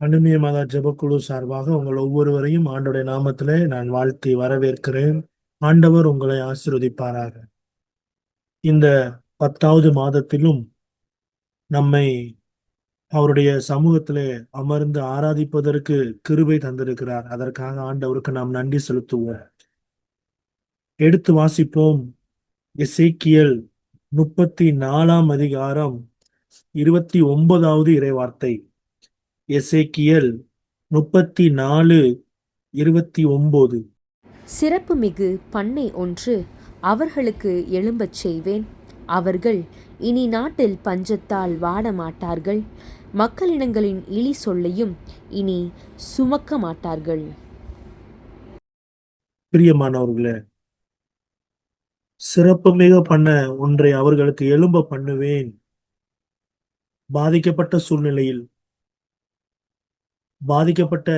அனுமிய மகா ஜெபக்குழு சார்பாக உங்கள் ஒவ்வொருவரையும் ஆண்டவருடைய நாமத்திலே நான் வாழ்த்தி வரவேற்கிறேன். ஆண்டவர் உங்களை ஆசீர்வதிப்பாராக. இந்த 10வது மாதத்திலும் நம்மை அவருடைய சமூகத்திலே அமர்ந்து ஆராதிப்பதற்கு கிருபை தந்திருக்கிறார். அதற்காக ஆண்டவருக்கு நாம் நன்றி செலுத்துவோம். எடுத்து வாசிப்போம். எசேக்கியேல் 34ஆம் அதிகாரம் 29வது இறைவார்த்தை. எசேக்கியேல் 34:29. சிறப்புமிகு பண்ணை ஒன்று அவர்களுக்கு எழும்பச் செய்வேன். அவர்கள் இனி நாட்டில் பஞ்சத்தால் வாட மாட்டார்கள். மக்களினங்களின் இழி சொல்லையும் இனி சுமக்க மாட்டார்கள். பிரியமானவர்களே, சிறப்புமிக பண்ண ஒன்றை அவர்களுக்கு எழும்ப பண்ணுவேன். பாதிக்கப்பட்ட சூழ்நிலையில் பாதிக்கப்பட்ட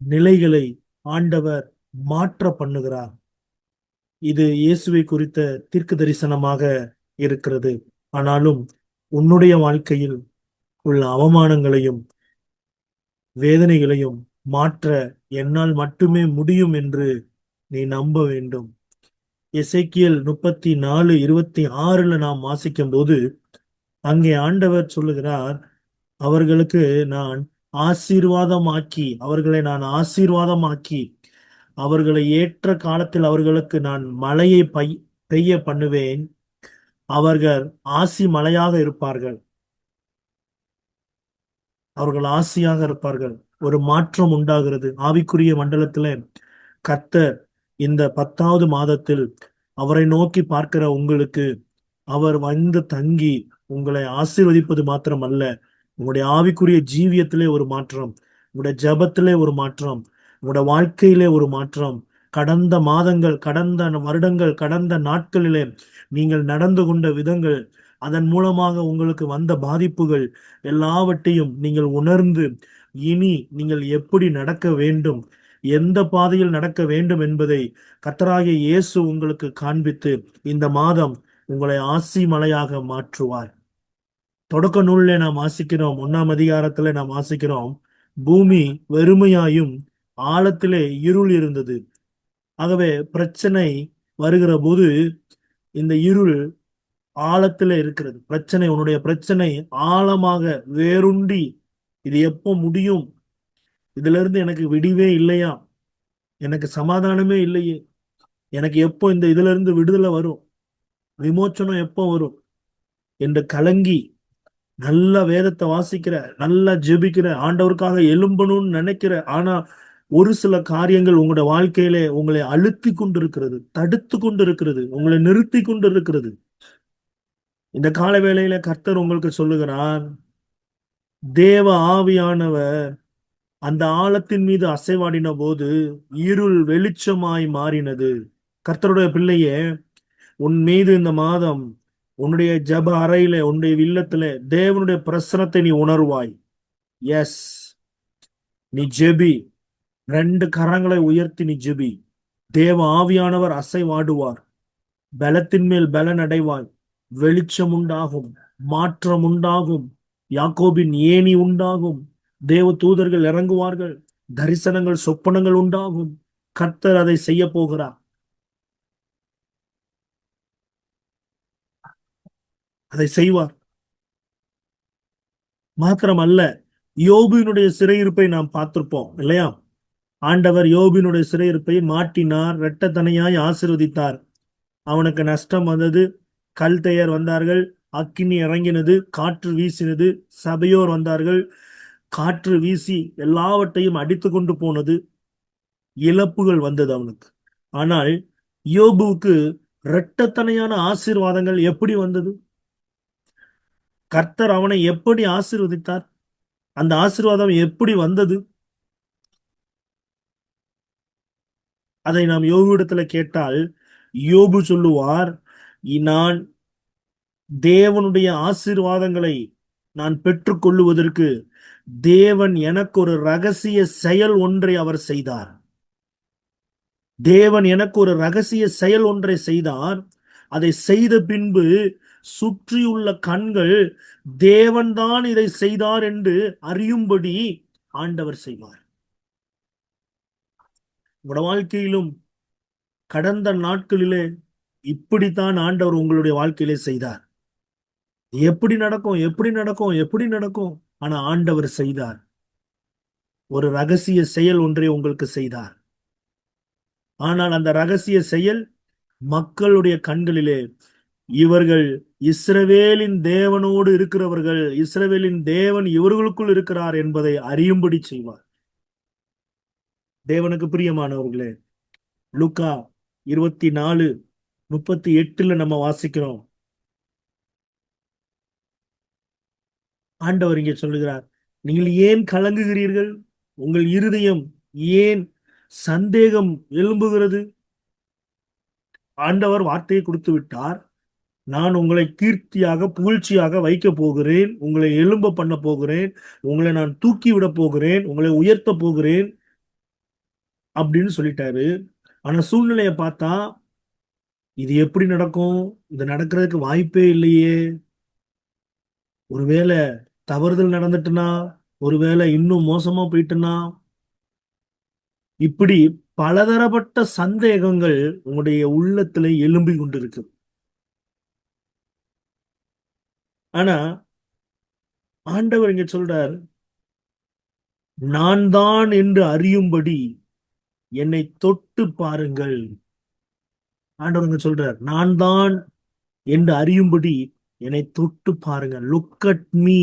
நிலைகளை ஆண்டவர் மாற்ற பண்ணுகிறார். இது இயேசுவை குறித்த தீர்க்க தரிசனமாக இருக்கிறது. ஆனாலும் உன்னுடைய வாழ்க்கையில் உள்ள அவமானங்களையும் வேதனைகளையும் மாற்ற என்னால் மட்டுமே முடியும் என்று நீ நம்ப வேண்டும். எசேக்கியேல் 34:26 நாம் வாசிக்கும் போது அங்கே ஆண்டவர் சொல்லுகிறார், அவர்களுக்கு நான் அவர்களை நான் ஆசீர்வாதமாக்கி அவர்களை ஏற்ற காலத்தில் அவர்களுக்கு நான் மழையை பெய்ய பண்ணுவேன். அவர்கள் ஆசி மழையாக இருப்பார்கள். அவர்கள் ஆசியாக இருப்பார்கள். ஒரு மாற்றம் உண்டாகிறது ஆவிக்குரிய மண்டலத்திலே. கர்த்தர் இந்த 10வது மாதத்தில் அவரை நோக்கி பார்க்கிற உங்களுக்கு அவர் வந்து தங்கி உங்களை ஆசீர்வதிப்பது மாத்திரமல்ல, உங்களுடைய ஆவிக்குரிய ஜீவியத்திலே ஒரு மாற்றம், உங்களுடைய ஜெபத்திலே ஒரு மாற்றம், உங்களுடைய வாழ்க்கையிலே ஒரு மாற்றம். கடந்த மாதங்கள், கடந்த வருடங்கள், கடந்த நாட்களிலே நீங்கள் நடந்து கொண்ட விதங்கள், அதன் மூலமாக உங்களுக்கு வந்த பாதிப்புகள் எல்லாவற்றையும் நீங்கள் உணர்ந்து இனி நீங்கள் எப்படி நடக்க வேண்டும், எந்த பாதையில் நடக்க வேண்டும் என்பதை கர்த்தராகிய இயேசு உங்களுக்கு காண்பித்து இந்த மாதம் உங்களை ஆசி மலையாக மாற்றுவார். தொடக்க நூலிலே நாம் வாசிக்கிறோம், 1ஆம் அதிகாரத்திலே நாம் வாசிக்கிறோம், பூமி வெறுமையாயும் ஆழத்திலே இருள் இருந்தது. ஆகவே பிரச்சனை வருகிற போது இந்த இருள் ஆழத்திலே இருக்கிறது. உன்னுடைய பிரச்சனை ஆழமாக வேருண்டி இது எப்போ முடியும், இதுல இருந்து எனக்கு விடிவே இல்லையா, எனக்கு சமாதானமே இல்லையே, எனக்கு எப்போ இந்த இதுல இருந்து விடுதலை வரும், விமோச்சனம் எப்போ வரும் என்று கலங்கி நல்ல வேதத்தை வாசிக்கிற, நல்லா ஜெபிக்கிற, ஆண்டவருக்காக எழும்பணும்னு நினைக்கிற, ஆனா ஒரு சில காரியங்கள் உங்களுடைய வாழ்க்கையிலே உங்களை அழுத்தி கொண்டிருக்கிறது, தடுத்து கொண்டிருக்கிறது, உங்களை நிறுத்தி கொண்டிருக்கிறது. இந்த கால வேளையில கர்த்தர் உங்களுக்கு சொல்லுகிறார், தேவ ஆவியானவர் அந்த ஆழத்தின் மீது அசைவாடின போது இருள் வெளிச்சமாய் மாறினது. கர்த்தருடைய பிள்ளையே, உன் மீது இந்த மாதம் உன்னுடைய ஜப அறையில, உன்னுடைய இல்லத்துல தேவனுடைய பிரசனத்தை நீ உணர்வாய். எஸ், நீ ஜெபி. 2 கரங்களை உயர்த்தி நீ ஜெபி. தேவ ஆவியானவர் அசைவாடுவார். பலத்தின் மேல் பலன் அடைவாய். வெளிச்சம் உண்டாகும், மாற்றம் உண்டாகும், யாக்கோபின் ஏணி உண்டாகும், தேவ தூதர்கள் இறங்குவார்கள், தரிசனங்கள் சொப்பனங்கள் உண்டாகும். கர்த்தர் அதை செய்ய போகிறார், அதை செய்வார். மாத்திரமல்ல, யோபுவினுடைய சிறையிருப்பை நாம் பார்த்திருப்போம் இல்லையா? ஆண்டவர் யோபினுடைய சிறையிருப்பை மாட்டினார், இரட்டத்தனையாய் ஆசீர்வதித்தார். அவனுக்கு நஷ்டம் வந்தது. கல்தையர் வந்தார்கள், அக்கினி இறங்கினது, காற்று வீசினது, சபையோர் வந்தார்கள், காற்று வீசி எல்லாவற்றையும் அடித்து கொண்டு போனது, இழப்புகள் வந்தது அவனுக்கு. ஆனால் யோபுவுக்கு இரட்டத்தனையான ஆசீர்வாதங்கள் எப்படி வந்தது? கர்த்தர் அவனை எப்படி ஆசீர்வதித்தார்? அந்த ஆசீர்வாதம் எப்படி வந்தது? அதை நாம் யோபுவிடத்துல கேட்டால் யோபு சொல்லுவார், நான் தேவனுடைய ஆசீர்வாதங்களை நான் பெற்றுக்கொள்ளுவதற்கு தேவன் எனக்கு ஒரு ரகசிய செயல் ஒன்றை அவர் செய்தார். தேவன் எனக்கு ஒரு ரகசிய செயல் ஒன்றை செய்தார். அதை செய்த பின்பு சுற்றியுள்ள கண்கள் தேவன்தான் இதை செய்தார் என்று அறியும்படி ஆண்டவர் செய்வார். உங்களோட வாழ்க்கையிலும் கடந்த நாட்களிலே இப்படித்தான் ஆண்டவர் உங்களுடைய வாழ்க்கையிலே செய்தார். எப்படி நடக்கும், எப்படி நடக்கும், எப்படி நடக்கும்? ஆனா ஆண்டவர் செய்தார். ஒரு ரகசிய செயல் ஒன்றை உங்களுக்கு செய்தார். ஆனால் அந்த ரகசிய செயல் மக்களுடைய கண்களிலே இவர்கள் இஸ்ரவேலின் தேவனோடு இருக்கிறவர்கள், இஸ்ரவேலின் தேவன் இவர்களுக்குள் இருக்கிறார் என்பதை அறியும்படி செய்வார். தேவனுக்கு பிரியமானவர்களே, லூக்கா 24:38 நம்ம வாசிக்கிறோம். ஆண்டவர் இங்கே சொல்லுகிறார், நீங்கள் ஏன் கலங்குகிறீர்கள்? உங்கள் இருதயம் ஏன் சந்தேகம் எழும்புகிறது? ஆண்டவர் வார்த்தையை கொடுத்து விட்டார். நான் உங்களை கீர்த்தியாக புகழ்ச்சியாக வைக்க போகிறேன், உங்களை எழும்ப பண்ண போகிறேன், உங்களை நான் தூக்கி விட போகிறேன், உங்களை உயர்த்த போகிறேன் அப்படின்னு சொல்லிட்டாரு. ஆனா சூழ்நிலையை பார்த்தா இது எப்படி நடக்கும்? இது நடக்கிறதுக்கு வாய்ப்பே இல்லையே. ஒருவேளை தவறுதல் நடந்துட்டுனா, ஒருவேளை இன்னும் மோசமா போயிட்டுனா, இப்படி பலதரப்பட்ட சந்தேகங்கள் உங்களுடைய உள்ளத்துல எழும்பி கொண்டிருக்கு. ஆனா ஆண்டவர் இங்க சொல்றார், நான் தான் என்று அறியும்படி என்னை தொட்டு பாருங்கள். ஆண்டவர் இங்க சொல்றார், நான் தான் என்று அறியும்படி என்னை தொட்டு பாருங்கள். லுக் அட் மீ,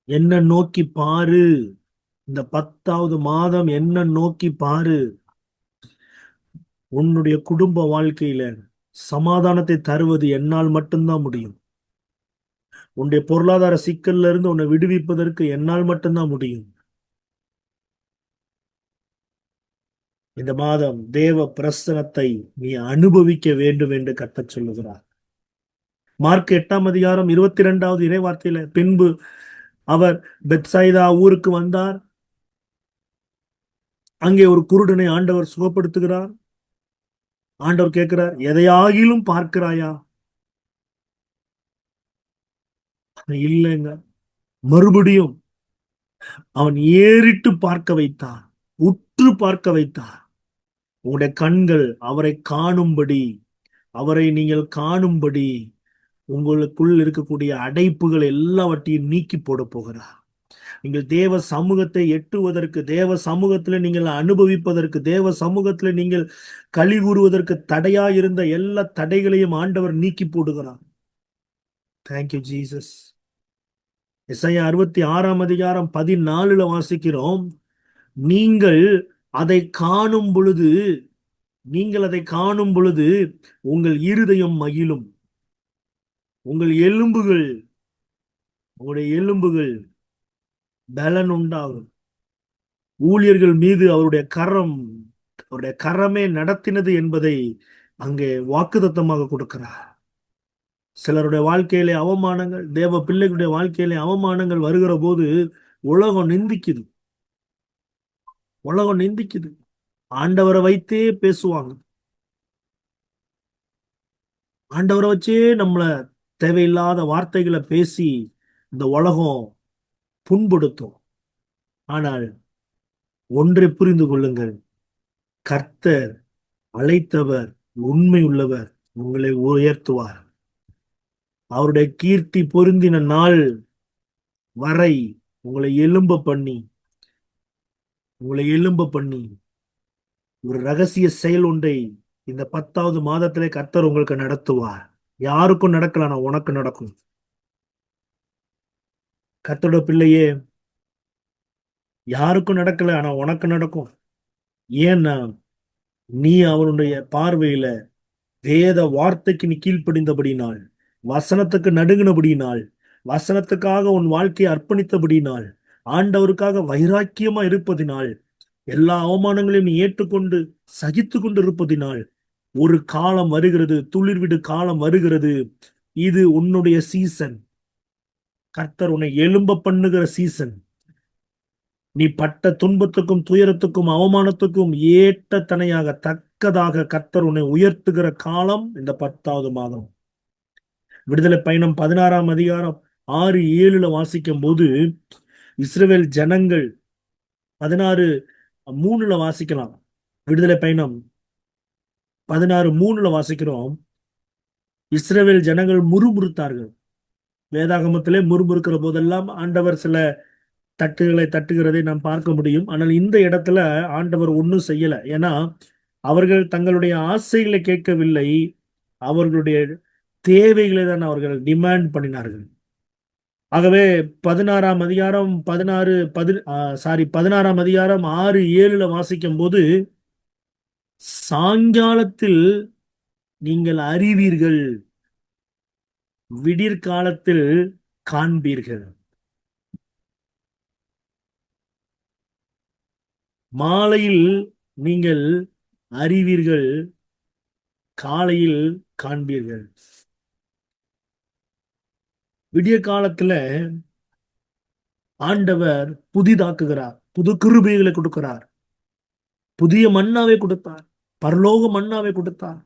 என்ன நோக்கி பாரு. இந்த 10வது மாதம் என்ன நோக்கி பாரு. உன்னுடைய குடும்ப வாழ்க்கையில சமாதானத்தை தருவது என்னால் மட்டும்தான் முடியும். உன்னுடைய பொருளாதார சிக்கல்ல இருந்து உன்னை விடுவிப்பதற்கு என்னால் மட்டும்தான் முடியும். இந்த மாதம் தேவ பிரசனத்தை நீ அனுபவிக்க வேண்டும் என்று கர்த்தர் சொல்லுகிறார். மார்க் 8:22 இறை வார்த்தையில, பின்பு அவர் பெத்சாய்தா ஊருக்கு வந்தார். அங்கே ஒரு குருடனை ஆண்டவர் சுகப்படுத்துகிறார். ஆண்டவர் கேட்கிறார், எதையாகிலும் பார்க்கிறாயா? இல்லைங்க. மறுபடியும் அவன் ஏறிட்டு பார்க்க வைத்தார், உற்று பார்க்க வைத்தார். உங்களுடைய கண்கள் அவரை காணும்படி, அவரை நீங்கள் காணும்படி உங்களுக்குள் இருக்கக்கூடிய அடைப்புகள் எல்லாவற்றையும் நீக்கி போட போகிறார். நீங்கள் தேவ சமூகத்தை எட்டுவதற்கு, தேவ சமூகத்தில் நீங்கள் அனுபவிப்பதற்கு, தேவ சமூகத்தில் நீங்கள் களி கூறுவதற்கு தடையா இருந்த எல்லா தடைகளையும் ஆண்டவர் நீக்கி போடுகிறார். Thank you Jesus. எசாயா 66:14 வாசிக்கிறோம், நீங்கள் அதை காணும் பொழுது, நீங்கள் அதை காணும் பொழுது உங்கள் இருதயம் மகிழும், உங்கள் எலும்புகள், உங்களுடைய எலும்புகள் பலன் உண்டாகும். ஊழியர்கள் மீது அவருடைய கரமே நடத்தினது என்பதை அங்கே வாக்குத்தத்தமாக கொடுக்கிறார். சிலருடைய வாழ்க்கையிலே அவமானங்கள், தேவ பிள்ளைகளுடைய வாழ்க்கையிலே அவமானங்கள் வருகிற போது உலகம் நிந்திக்குது, உலகம் நிந்திக்குது. ஆண்டவரை வைத்தே பேசுவாங்க, ஆண்டவரை வச்சே நம்மள தேவையில்லாத வார்த்தைகளை பேசி இந்த உலகம் புண்படுத்தும். ஆனால் ஒன்றை புரிந்து கொள்ளுங்கள், கர்த்தர் அழைத்தவர் உண்மை உள்ளவர், உங்களை உயர்த்துவார். அவருடைய கீர்த்தி பொருந்தின நாள் வரை உங்களை எழும்ப பண்ணி ஒரு ரகசிய செயல் ஒன்றை இந்த 10வது மாதத்திலே கர்த்தர் உங்களுக்கு நடத்துவார். யாருக்கும் நடக்கல, ஆனா உனக்கு நடக்கும். கர்த்தரோட பிள்ளையே, யாருக்கும் நடக்கல, ஆனா உனக்கு நடக்கும். ஏன்னா நீ அவனுடைய பார்வையில வேத வார்த்தைக்கு நீ கீழ்ப்படிந்தபடினால், வசனத்துக்கு நடுங்கினபடினால், வசனத்துக்காக உன் வாழ்க்கையை அர்ப்பணித்தபடினால், ஆண்டவருக்காக வைராக்கியமா இருப்பதினால், எல்லா அவமானங்களையும் நீ ஏற்றுக்கொண்டு சகித்து கொண்டு இருப்பதினால், ஒரு காலம் வருகிறது, துளிர்விடு காலம் வருகிறது. இது உன்னுடைய சீசன். கர்த்தர் உன்னை எழும்ப பண்ணுகிற சீசன். நீ பட்ட துன்பத்துக்கும் துயரத்துக்கும் அவமானத்துக்கும் ஏற்ற தனையாக தக்கதாக கர்த்தர் உன்னை உயர்த்துகிற காலம் இந்த 10வது மாதம். விடுதலை பயணம் 16ஆம் அதிகாரம் 6-7 வாசிக்கும் போது இஸ்ரவேல் ஜனங்கள் 16:3 வாசிக்கலாம். விடுதலை பயணம் 16:3 வாசிக்கிறோம். இஸ்ரவேல் ஜனங்கள் முறுமுறுத்தார்கள். வேதாகமத்திலே முறுமுறுக்கிற போதெல்லாம் ஆண்டவர் சில தட்டுகளை தட்டுகிறதை நாம் பார்க்க முடியும். ஆனால் இந்த இடத்துல ஆண்டவர் ஒன்றும் செய்யல. ஏன்னா அவர்கள் தங்களுடைய ஆசைகளை கேட்கவில்லை, அவர்களுடைய தேவைகளை தான் அவர்கள் டிமாண்ட் பண்ணினார்கள். ஆகவே 16ஆம் அதிகாரம் 6-7 வாசிக்கும் போது, சாயங்காலத்தில் நீங்கள் அறிவீர்கள், விடிற்காலத்தில் காண்பீர்கள். மாலையில் நீங்கள் அறிவீர்கள், காலையில் காண்பீர்கள். விடிய காலத்துல ஆண்டவர் புதிதாக்குகிறார், புது கிருபைகளை கொடுக்கிறார், புதிய மன்னாவை கொடுத்தார், பரலோக மன்னாவை கொடுத்தார்.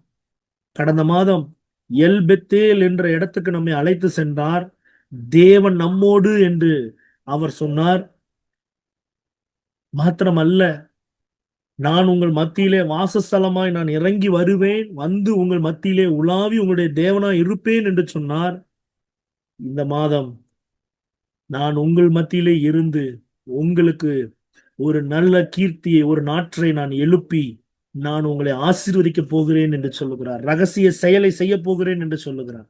கடந்த மாதம் எல் பெத்தேல் என்ற இடத்துக்கு நம்மை அழைத்து சென்றார். தேவன் நம்மோடு என்று அவர் சொன்னார். மாத்திரமல்ல, நான் உங்கள் மத்தியிலே வாசஸ்தலமாய் நான் இறங்கி வருவேன், வந்து உங்கள் மத்தியிலே உலாவி உங்களுடைய தேவனாய் இருப்பேன் என்று சொன்னார். இந்த மாதம் நான் உங்கள் மத்தியிலே இருந்து உங்களுக்கு ஒரு நல்ல கீர்த்தியை, ஒரு நாற்றை நான் எழுப்பி நான் உங்களை ஆசீர்வதிக்க போகிறேன் என்று சொல்லுகிறார். ரகசிய செயலை செய்ய போகிறேன் என்று சொல்லுகிறார்.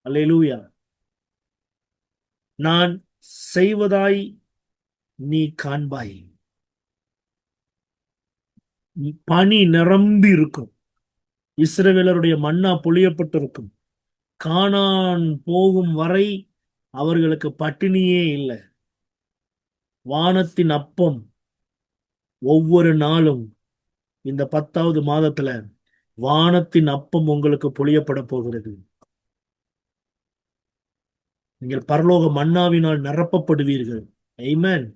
அல்லேலூயா. நான் செய்வதாய் நீ காண்பாய். பனி நிரம்பி இருக்கும். இஸ்ரவேலருடைய மன்னா பொழியப்பட்டிருக்கும். கானான் போகும் வரை அவர்களுக்கு பட்டினியே இல்லை. வானத்தின் அப்பம் ஒவ்வொரு நாளும் இந்த 10வது மாதத்துல வானத்தின் அப்பம் உங்களுக்கு பொழியப்பட போகிறது. நீங்கள் பரலோக மன்னாவினால் நிரப்பப்படுவீர்கள். ஆமென்.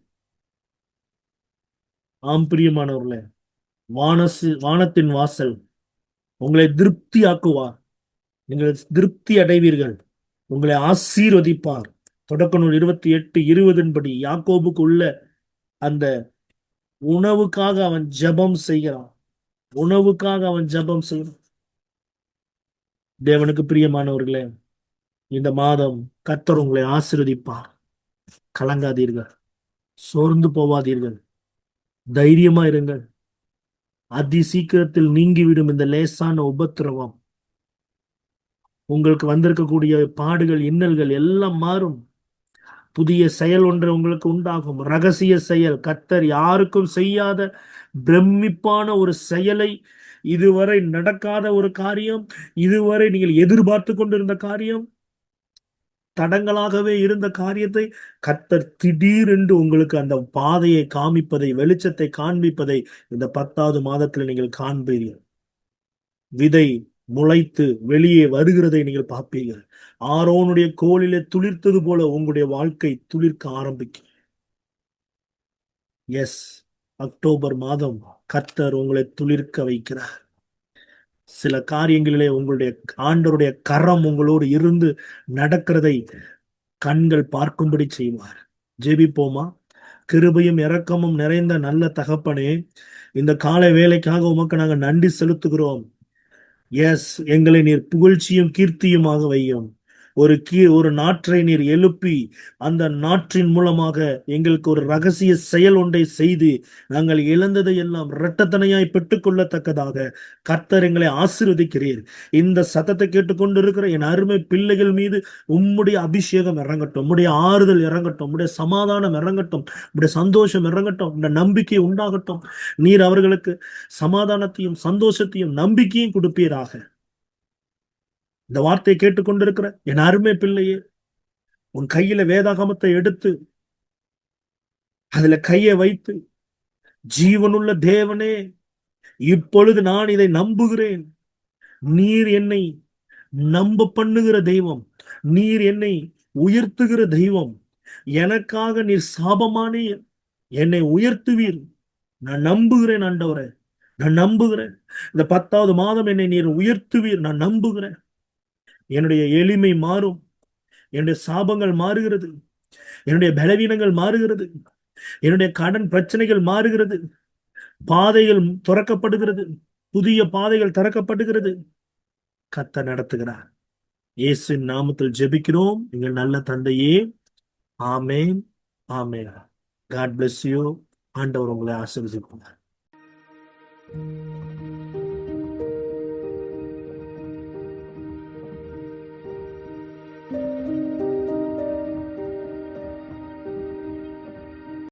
ஆம் பிரியமானவர்களே, வானத்தின் வாசல் உங்களை திருப்தி ஆக்குவார். நீங்கள் திருப்தி அடைவீர்கள். உங்களை ஆசீர்வதிப்பார். தொடக்க நூல் 28:20 படி யாக்கோபுக்கு உள்ள அந்த உணவுக்காக அவன் ஜெபம் செய்கிறான். உணவுக்காக அவன் ஜெபம் செய்கிறான். தேவனுக்கு பிரியமானவர்களே, இந்த மாதம் கர்த்தர் உங்களை ஆசீர்வதிப்பார். கலங்காதீர்கள், சோர்ந்து போவாதீர்கள், தைரியமா இருங்கள். அதி சீக்கிரத்தில் நீங்கிவிடும் இந்த லேசான உபத்திரவம், உங்களுக்கு வந்திருக்கக்கூடிய பாடுகள், இன்னல்கள் எல்லாம் மாறும். புதிய செயல் ஒன்று உங்களுக்கு உண்டாகும். ரகசிய செயல், கர்த்தர் யாருக்கும் செய்யாத பிரமிப்பான ஒரு செயலை, இதுவரை நடக்காத ஒரு காரியம், இதுவரை நீங்கள் எதிர்பார்த்து கொண்டிருந்த காரியம், தடங்களாகவே இருந்த காரியத்தை கர்த்தர் திடீரென்று உங்களுக்கு அந்த பாதையை காமிப்பதை, வெளிச்சத்தை காண்பிப்பதை இந்த 10வது மாதத்தில் நீங்கள் காண்பீர்கள். விதை முளைத்து வெளியே வருகிறதை நீங்கள் பார்ப்பீர்கள். ஆரோனுடைய கோலிலே துளிர்த்தது போல உங்களுடைய வாழ்க்கை துளிர்க்க ஆரம்பிக்கும். எஸ், அக்டோபர் மாதம் கர்த்தர் உங்களை துளிர்க்க வைக்கிறார். சில காரியங்களிலே உங்களுடைய ஆண்டவருடைய கரம் உங்களோடு இருந்து நடக்கிறதை கண்கள் பார்க்கும்படி செய்வார். ஜெபிப்போமா? கிருபையும் இரக்கமும் நிறைந்த நல்ல தகப்பனே, இந்த காலை வேலைக்காக உமக்கு நாங்கள் நன்றி செலுத்துகிறோம். எஸ், எங்களை நீர் புகழ்ச்சியும் கீர்த்தியுமாக வையும். ஒரு நாற்றை நீர் எழுப்பி அந்த நாற்றின் மூலமாக எங்களுக்கு ஒரு ரகசிய செயல் ஒன்றை செய்து நாங்கள் இழந்ததை எல்லாம் இரட்டத்தனையாய் பெற்றுக்கொள்ளத்தக்கதாக கர்த்தர் எங்களை ஆசீர்வதிக்கிறீர். இந்த சத்தத்தை கேட்டுக்கொண்டு இருக்கிற என் அருமை பிள்ளைகள் மீது உம்முடைய அபிஷேகம் இறங்கட்டும், உம்முடைய ஆறுதல் இறங்கட்டும், உம்முடைய சமாதானம் இறங்கட்டும், உம்முடைய சந்தோஷம் இறங்கட்டும், இந்த நம்பிக்கை உண்டாகட்டும். நீர் அவர்களுக்கு சமாதானத்தையும் சந்தோஷத்தையும் நம்பிக்கையும் கொடுப்பீராக. இந்த வார்த்தையை கேட்டுக்கொண்டிருக்கிற என் அருமை பிள்ளையே, உன் கையில வேதாகமத்தை எடுத்து அதுல கையை வைத்து, ஜீவனுள்ள தேவனே, இப்பொழுது நான் இதை நம்புகிறேன். நீர் என்னை நம்ப பண்ணுகிற தெய்வம், நீர் என்னை உயர்த்துகிற தெய்வம். எனக்காக நீர் சாபமானீர், என்னை உயர்த்துவீர். நான் நம்புகிறேன் ஆண்டவரே. நான் நம்புகிறேன். இந்த 10வது மாதம் என்னை நீர் உயர்த்துவீர். நான் நம்புகிறேன். என்னுடைய எளிமை மாறும். என்னுடைய சாபங்கள் மாறுகிறது. என்னுடைய பலவீனங்கள் மாறுகிறது. என்னுடைய கடன் பிரச்சனைகள் மாறுகிறது. பாதைகள் துறக்கப்படுகிறது. புதிய பாதைகள் திறக்கப்படுகிறது. கர்த்தர் நடத்துகிறார். இயேசுவின் நாமத்தில் ஜெபிக்கிறோம் எங்கள் நல்ல தந்தையே. ஆமென். ஆமென். God bless you. ஆண்டவர் உங்களை ஆசீர்வதிப்பார்.